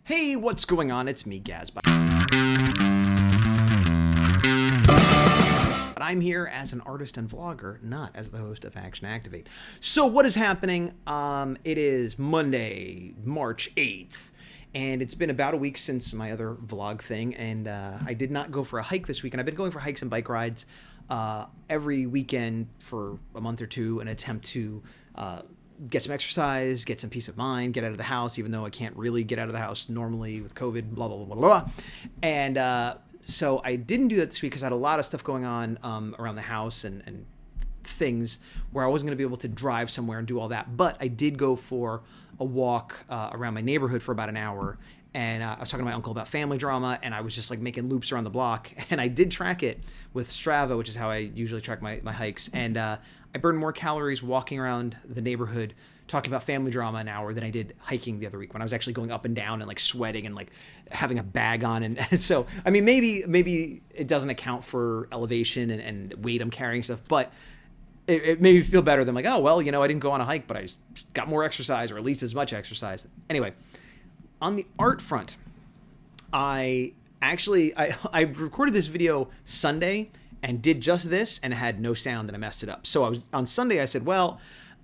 Hey, what's going on? It's me, Gazbot. But I'm here as an artist and vlogger, not as the host of Action Activate. So what is happening? It is Monday, March 8th. And it's been about a week since my other vlog thing, and I did not go for a hike this week. And I've been going for hikes and bike rides every weekend for a month or two in an attempt to get some exercise, get some peace of mind, get out of the house, even though I can't really get out of the house normally with COVID, blah, blah, blah, blah, blah. And so I didn't do that this week because I had a lot of stuff going on around the house and things where I wasn't going to be able to drive somewhere and do all that. But I did go for a walk around my neighborhood for about an hour. And I was talking to my uncle about family drama, and I was just like making loops around the block. And I did track it with Strava, which is how I usually track my hikes. And I burned more calories walking around the neighborhood talking about family drama an hour than I did hiking the other week when I was actually going up and down and like sweating and like having a bag on. And so, I mean, maybe it doesn't account for elevation and weight I'm carrying stuff, but it made me feel better than like, oh, well, you know, I didn't go on a hike, but I got more exercise, or at least as much exercise. Anyway, on the art front, I recorded this video Sunday and did just this, and it had no sound, and I messed it up. So on Sunday, I said, well,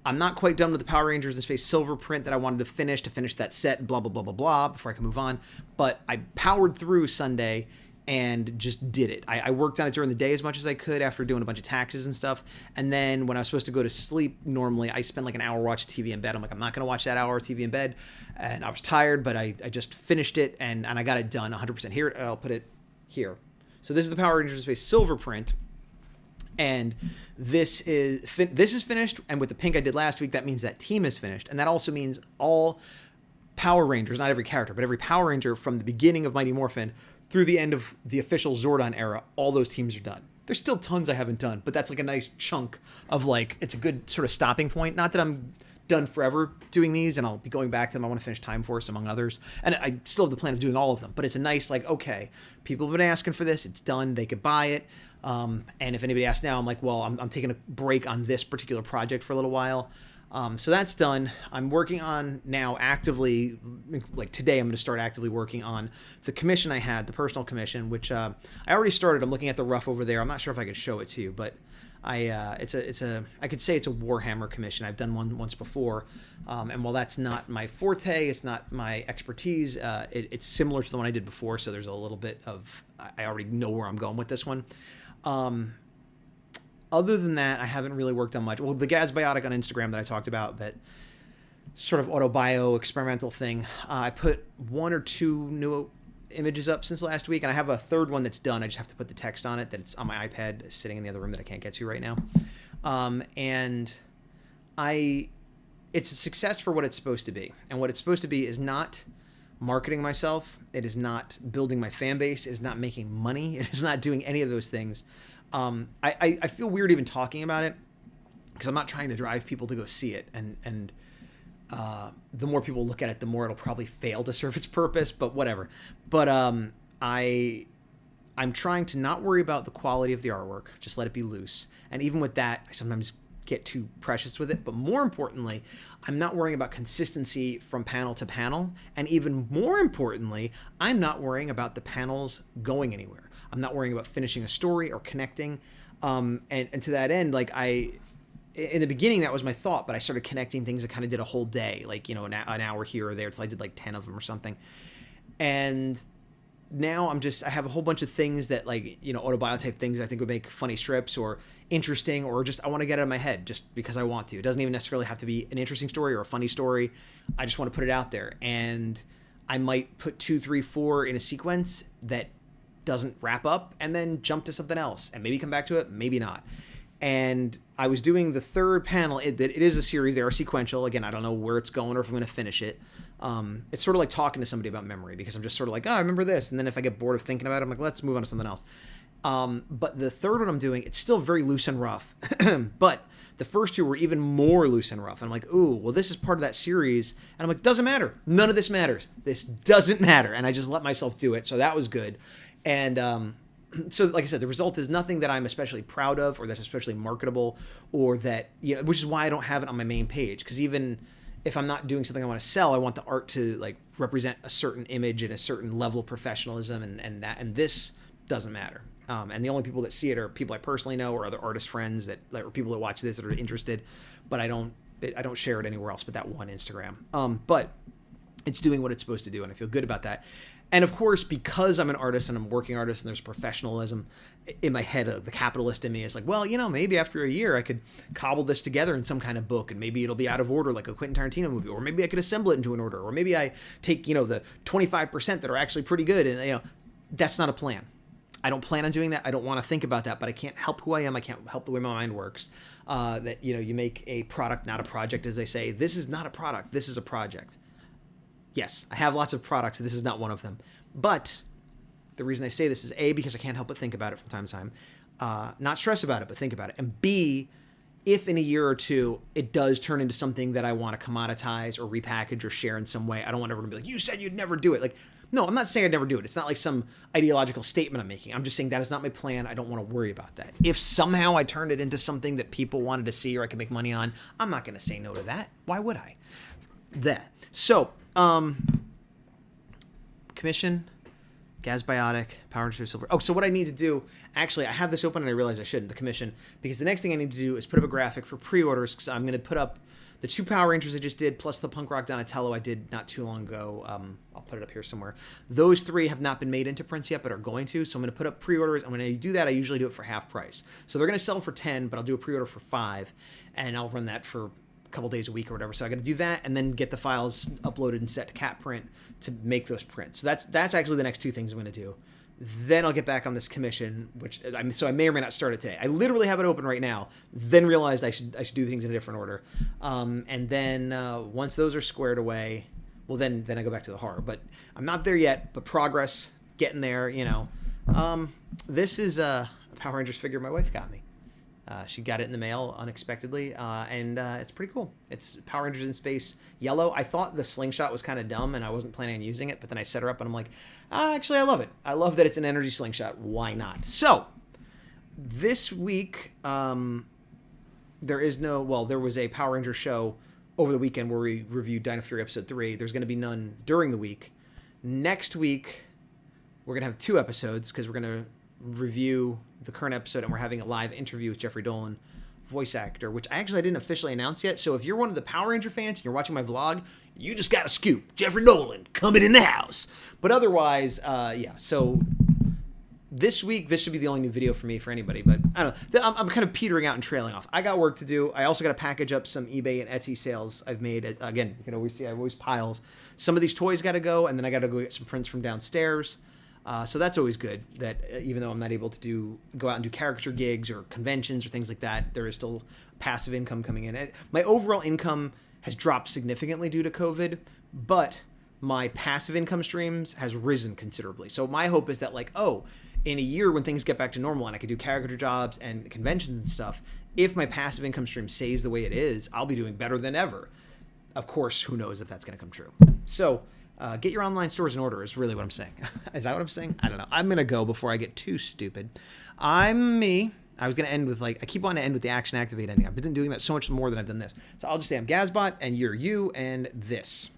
I'm not quite done with the Power Rangers in Space Silver print that I wanted to finish that set, blah, blah, blah, blah, blah, before I can move on. But I powered through Sunday and just did it. I worked on it during the day as much as I could after doing a bunch of taxes and stuff. And then when I was supposed to go to sleep, normally I spend like an hour watching TV in bed. I'm like, I'm not going to watch that hour of TV in bed. And I was tired, but I just finished it, and I got it done 100%. Here, I'll put it here. So this is the Power Rangers in Space Silver print. And this is finished, and with the pink I did last week, that means that team is finished. And that also means all Power Rangers, not every character, but every Power Ranger from the beginning of Mighty Morphin through the end of the official Zordon era, all those teams are done. There's still tons I haven't done, but that's like a nice chunk of like, it's a good sort of stopping point. Not that I'm done forever doing these, and I'll be going back to them. I want to finish Time Force, among others. And I still have the plan of doing all of them, but it's a nice, like, okay, people have been asking for this. It's done. They could buy it. And if anybody asks now, I'm like, well, I'm taking a break on this particular project for a little while. So that's done. I'm working on now actively, like today, I'm going to start actively working on the commission I had, the personal commission, which I already started. I'm looking at the rough over there. I'm not sure if I could show it to you, but I could say it's a Warhammer commission. I've done one once before. And while that's not my forte, it's not my expertise, it's similar to the one I did before. So there's a little bit of, I already know where I'm going with this one. Other than that, I haven't really worked on much. Well, the Gazbiotic on Instagram that I talked about, that sort of autobio experimental thing, I put one or two new images up since last week, and I have a third one that's done. I just have to put the text on it, that it's on my iPad sitting in the other room that I can't get to right now. It's a success for what it's supposed to be. And what it's supposed to be is not marketing myself. It is not building my fan base. It is not making money. It is not doing any of those things. I feel weird even talking about it because I'm not trying to drive people to go see it. And the more people look at it, the more it'll probably fail to serve its purpose, but whatever. But I'm trying to not worry about the quality of the artwork. Just let it be loose. And even with that, I sometimes get too precious with it. But more importantly, I'm not worrying about consistency from panel to panel. And even more importantly, I'm not worrying about the panels going anywhere. I'm not worrying about finishing a story or connecting. And to that end, like in the beginning, that was my thought, but I started connecting things. I kind of did a whole day, like, you know, an hour here or there. Till I did like 10 of them or something. And now I have a whole bunch of things that, like, you know, autobio type things I think would make funny strips or interesting, or just I want to get it out of my head just because I want to. It doesn't even necessarily have to be an interesting story or a funny story. I just want to put it out there. And I might put 2, 3, 4 in a sequence that doesn't wrap up and then jump to something else and maybe come back to it, maybe not. And I was doing the third panel. It is a series. They are sequential. Again, I don't know where it's going or if I'm going to finish it. It's sort of like talking to somebody about memory, because I'm just sort of like, oh, I remember this. And then if I get bored of thinking about it, I'm like, let's move on to something else. But the third one I'm doing, it's still very loose and rough. But the first two were even more loose and rough. And I'm like, ooh, well, this is part of that series. And I'm like, doesn't matter. None of this matters. This doesn't matter. And I just let myself do it. So that was good. And so like I said, the result is nothing that I'm especially proud of or that's especially marketable, or that, you know, which is why I don't have it on my main page. Because even if I'm not doing something I want to sell, I want the art to like represent a certain image and a certain level of professionalism, and this doesn't matter. And the only people that see it are people I personally know or other artist friends that like, or people that watch this that are interested, but I don't share it anywhere else but that one Instagram. But it's doing what it's supposed to do, and I feel good about that. And of course, because I'm an artist and I'm a working artist and there's professionalism in my head, the capitalist in me is like, well, maybe after a year I could cobble this together in some kind of book, and maybe it'll be out of order like a Quentin Tarantino movie, or maybe I could assemble it into an order, or maybe I take, the 25% that are actually pretty good. And, that's not a plan. I don't plan on doing that. I don't want to think about that, but I can't help who I am. I can't help the way my mind works. That, you make a product, not a project, as they say. This is not a product. This is a project. Yes, I have lots of products. This is not one of them. But the reason I say this is A, because I can't help but think about it from time to time. Not stress about it, but think about it. And B, if in a year or two it does turn into something that I want to commoditize or repackage or share in some way, I don't want everyone to be like, you said you'd never do it. Like, no, I'm not saying I'd never do it. It's not like some ideological statement I'm making. I'm just saying that is not my plan. I don't want to worry about that. If somehow I turned it into something that people wanted to see or I could make money on, I'm not going to say no to that. Why would I? So, commission, Gazbot, Power Ranger Silver. Oh, so what I need to do, actually, I have this open and I realize I shouldn't, the commission, because the next thing I need to do is put up a graphic for pre-orders, because I'm going to put up the 2 Power Rangers I just did, plus the Punk Rock Donatello I did not too long ago. I'll put it up here somewhere. Those 3 have not been made into prints yet, but are going to, so I'm going to put up pre-orders, and when I do that, I usually do it for half price. So they're going to sell for 10, but I'll do a pre-order for 5, and I'll run that for couple days a week or whatever. So I got to do that and then get the files uploaded and set to cat print to make those prints. So that's actually the next 2 things I'm going to do. Then I'll get back on this commission, which I may or may not start it today. I literally have it open right now. Then realized I should do things in a different order. And then once those are squared away, well then I go back to the horror. But I'm not there yet. But progress, getting there. This is a Power Rangers figure my wife got me. She got it in the mail unexpectedly, and it's pretty cool. It's Power Rangers in Space Yellow. I thought the slingshot was kind of dumb, and I wasn't planning on using it, but then I set her up, and I'm like, actually, I love it. I love that it's an energy slingshot. Why not? So, this week, there was a Power Ranger show over the weekend where we reviewed Dino Fury Episode 3. There's going to be none during the week. Next week, we're going to have 2 episodes, because we're going to review the current episode, and we're having a live interview with Jeffrey Dolan, voice actor, which I didn't officially announce yet. So if you're one of the Power Ranger fans and you're watching my vlog, you just got a scoop. Jeffrey Dolan coming in the house. But otherwise, so this week, this should be the only new video for me, for anybody, but I don't know. I'm kind of petering out and trailing off. I got work to do. I also got to package up some eBay and Etsy sales I've made. Again, you can always see I have always piles. Some of these toys got to go, and then I got to go get some prints from downstairs. So that's always good, that even though I'm not able to go out and do caricature gigs or conventions or things like that, there is still passive income coming in. And my overall income has dropped significantly due to COVID, but my passive income streams has risen considerably. So my hope is that in a year when things get back to normal and I can do caricature jobs and conventions and stuff, if my passive income stream stays the way it is, I'll be doing better than ever. Of course, who knows if that's going to come true. So get your online stores in order is really what I'm saying. Is that what I'm saying? I don't know. I'm going to go before I get too stupid. I'm me. I was going to end with I keep wanting to end with the Action Activate ending. I've been doing that so much more than I've done this. So I'll just say I'm Gazbot, and you're you, and this.